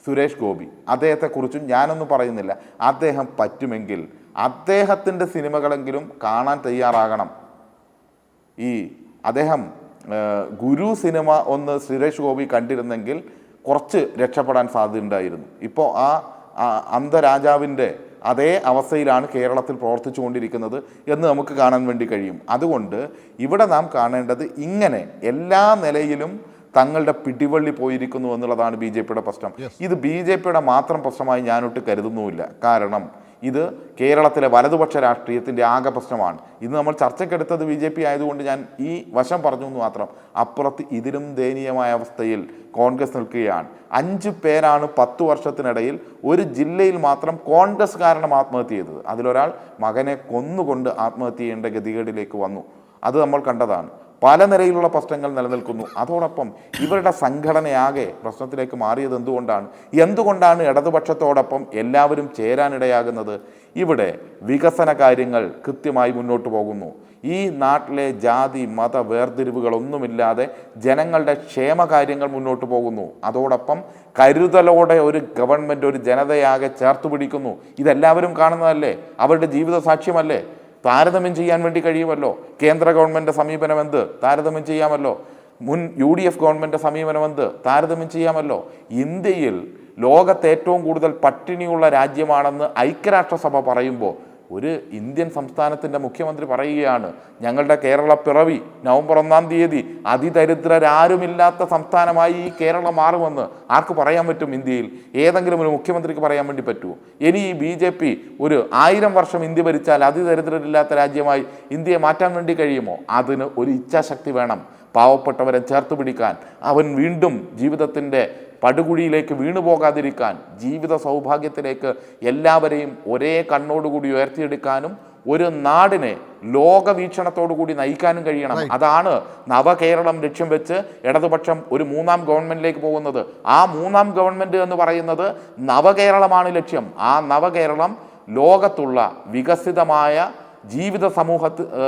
സുരേഷ് ഗോപി, അദ്ദേഹത്തെക്കുറിച്ചും ഞാനൊന്നും പറയുന്നില്ല. അദ്ദേഹം പറ്റുമെങ്കിൽ അദ്ദേഹത്തിൻ്റെ സിനിമകളെങ്കിലും കാണാൻ തയ്യാറാകണം. അദ്ദേഹം ഗുരു സിനിമ ഒന്ന് സുരേഷ് ഗോപി കണ്ടിരുന്നെങ്കിൽ കുറച്ച് രക്ഷപ്പെടാൻ സാധ്യതയുണ്ടായിരുന്നു. ഇപ്പോൾ ആ അന്ധരാജാവിൻ്റെ അതേ അവസ്ഥയിലാണ് കേരളത്തിൽ പ്രവർത്തിച്ചു കൊണ്ടിരിക്കുന്നത് എന്ന് നമുക്ക് കാണാൻ വേണ്ടി കഴിയും. അതുകൊണ്ട് ഇവിടെ നാം കാണേണ്ടത് ഇങ്ങനെ എല്ലാ നിലയിലും തങ്ങളുടെ പിടിവള്ളി പോയിരിക്കുന്നു എന്നുള്ളതാണ് ബി ജെ പിയുടെ പ്രശ്നം. ഇത് ബി ജെ പിയുടെ മാത്രം പ്രശ്നമായി ഞാനൊട്ട് കരുതുന്നുമില്ല. കാരണം ഇത് കേരളത്തിലെ വലതുപക്ഷ രാഷ്ട്രീയത്തിൻ്റെ ആകെ പ്രശ്നമാണ്. ഇന്ന് നമ്മൾ ചർച്ചയ്ക്കെടുത്തത് ബി ജെ പി ആയതുകൊണ്ട് ഞാൻ ഈ വശം പറഞ്ഞു എന്ന് മാത്രം. അപ്പുറത്ത് ഇതിലും ദയനീയമായ അവസ്ഥയിൽ കോൺഗ്രസ് നിൽക്കുകയാണ്. 5 പേരാണ് 10 വർഷത്തിനിടയിൽ ഒരു ജില്ലയിൽ മാത്രം കോൺഗ്രസ് കാരണം ആത്മഹത്യ ചെയ്തത്. അതിലൊരാൾ മകനെ കൊന്നുകൊണ്ട് ആത്മഹത്യ ചെയ്യേണ്ട ഗതികേടിലേക്ക് വന്നു. അത് നമ്മൾ കണ്ടതാണ്. പല നിലയിലുള്ള പ്രശ്നങ്ങൾ നിലനിൽക്കുന്നു. അതോടൊപ്പം ഇവരുടെ സംഘടനയാകെ പ്രശ്നത്തിലേക്ക് മാറിയത് എന്തുകൊണ്ടാണ് ഇടതുപക്ഷത്തോടൊപ്പം എല്ലാവരും ചേരാനിടയാകുന്നത്? ഇവിടെ വികസന കാര്യങ്ങൾ കൃത്യമായി മുന്നോട്ട് പോകുന്നു. ഈ നാട്ടിലെ ജാതി മത വേർതിരിവുകളൊന്നുമില്ലാതെ ജനങ്ങളുടെ ക്ഷേമകാര്യങ്ങൾ മുന്നോട്ട് പോകുന്നു. അതോടൊപ്പം കരുതലോടെ ഒരു ഗവൺമെൻറ് ഒരു ജനതയാകെ ചേർത്ത് പിടിക്കുന്നു. ഇതെല്ലാവരും കാണുന്നതല്ലേ? അവരുടെ ജീവിത സാക്ഷ്യമല്ലേ? താരതമ്യം ചെയ്യാൻ വേണ്ടി കഴിയുമല്ലോ. കേന്ദ്ര ഗവൺമെൻറ് സമീപനം എന്ത് താരതമ്യം ചെയ്യാമല്ലോ. മുൻ UDF ഗവൺമെൻറ് സമീപനം എന്ത് താരതമ്യം ചെയ്യാമല്ലോ. ഇന്ത്യയിൽ ലോകത്ത് ഏറ്റവും കൂടുതൽ പട്ടിണിയുള്ള രാജ്യമാണെന്ന് ഐക്യരാഷ്ട്രസഭ പറയുമ്പോൾ ഒരു ഇന്ത്യൻ സംസ്ഥാനത്തിൻ്റെ മുഖ്യമന്ത്രി പറയുകയാണ്, ഞങ്ങളുടെ കേരള പിറവി നവംബർ 1-ാം തീയതി അതിദരിദ്രരാരുമില്ലാത്ത സംസ്ഥാനമായി ഈ കേരളം മാറുമെന്ന് ആർക്ക് പറയാൻ പറ്റും? ഇന്ത്യയിൽ ഏതെങ്കിലും ഒരു മുഖ്യമന്ത്രിക്ക് പറയാൻ വേണ്ടി പറ്റുമോ? ഇനി ഈ BJP ഒരു 1000 വർഷം ഇന്ത്യ ഭരിച്ചാൽ അതിദരിദ്രരില്ലാത്ത രാജ്യമായി ഇന്ത്യയെ മാറ്റാൻ വേണ്ടി കഴിയുമോ? അതിന് ഒരു ഇച്ഛാശക്തി വേണം. പാവപ്പെട്ടവരെ ചേർത്ത് പിടിക്കാൻ, അവൻ വീണ്ടും ജീവിതത്തിൻ്റെ പടുകുഴിയിലേക്ക് വീണു പോകാതിരിക്കാൻ, ജീവിത സൗഭാഗ്യത്തിലേക്ക് എല്ലാവരെയും ഒരേ കണ്ണോടുകൂടി ഉയർത്തിയെടുക്കാനും ഒരു നാടിനെ ലോകവീക്ഷണത്തോടു കൂടി നയിക്കാനും കഴിയണം. അതാണ് നവകേരളം ലക്ഷ്യം വെച്ച് ഇടതുപക്ഷം ഒരു 3-ാം ഗവൺമെൻറ്റിലേക്ക് പോകുന്നത്. ആ 3-ാം ഗവൺമെൻറ് എന്ന് പറയുന്നത് നവകേരളമാണ് ലക്ഷ്യം. ആ നവകേരളം ലോകത്തുള്ള വികസിതമായ ജീവിത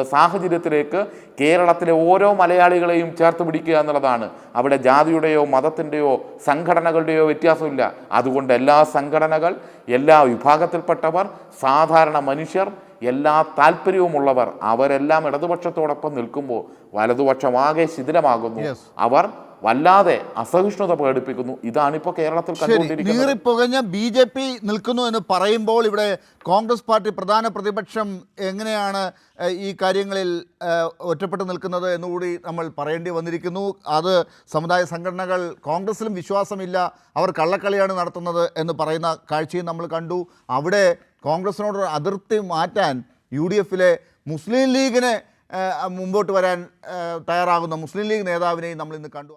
സാഹചര്യത്തിലേക്ക് കേരളത്തിലെ ഓരോ മലയാളികളെയും ചേർത്ത് പിടിക്കുക എന്നുള്ളതാണ്. അവിടെ ജാതിയുടെയോ മതത്തിൻ്റെയോ സംഘടനകളുടെയോ വ്യത്യാസമില്ല. അതുകൊണ്ട് എല്ലാ സംഘടനകൾ, എല്ലാ വിഭാഗത്തിൽപ്പെട്ടവർ, സാധാരണ മനുഷ്യർ, എല്ലാ താല്പര്യവുമുള്ളവർ അവരെല്ലാം ഇടതുപക്ഷത്തോടൊപ്പം നിൽക്കുമ്പോൾ വലതുപക്ഷമാകെ ശിഥിലമാകുന്നു. അവർ വല്ലാതെ അസഹിഷ്ണുത പ്രകടിപ്പിക്കുന്നു. ഇതാണിപ്പോൾ കേരളത്തിൽ കണ്ടുകൊണ്ടിരിക്കുന്നത്. നീറിപ്പുകഞ്ഞ BJP നിൽക്കുന്നു എന്ന് പറയുമ്പോൾ ഇവിടെ കോൺഗ്രസ് പാർട്ടി പ്രധാന പ്രതിപക്ഷം എങ്ങനെയാണ് ഈ കാര്യങ്ങളിൽ ഒറ്റപ്പെട്ട് നിൽക്കുന്നത് എന്നുകൂടി നമ്മൾ പറയേണ്ടി വന്നിരിക്കുന്നു. അത് സമുദായ സംഘടനകൾ കോൺഗ്രസിലും വിശ്വാസമില്ല, അവർ കള്ളക്കളിയാണ് നടത്തുന്നത് എന്ന് പറയുന്ന കാഴ്ചയും നമ്മൾ കണ്ടു. അവിടെ കോൺഗ്രസിനോട് അതിർത്തി മാറ്റാൻ UDFലെ മുസ്ലിം ലീഗിനെ മുമ്പോട്ട് വരാൻ തയ്യാറാകുന്ന മുസ്ലിം ലീഗ് നേതാവിനെയും നമ്മൾ ഇന്ന് കണ്ടു.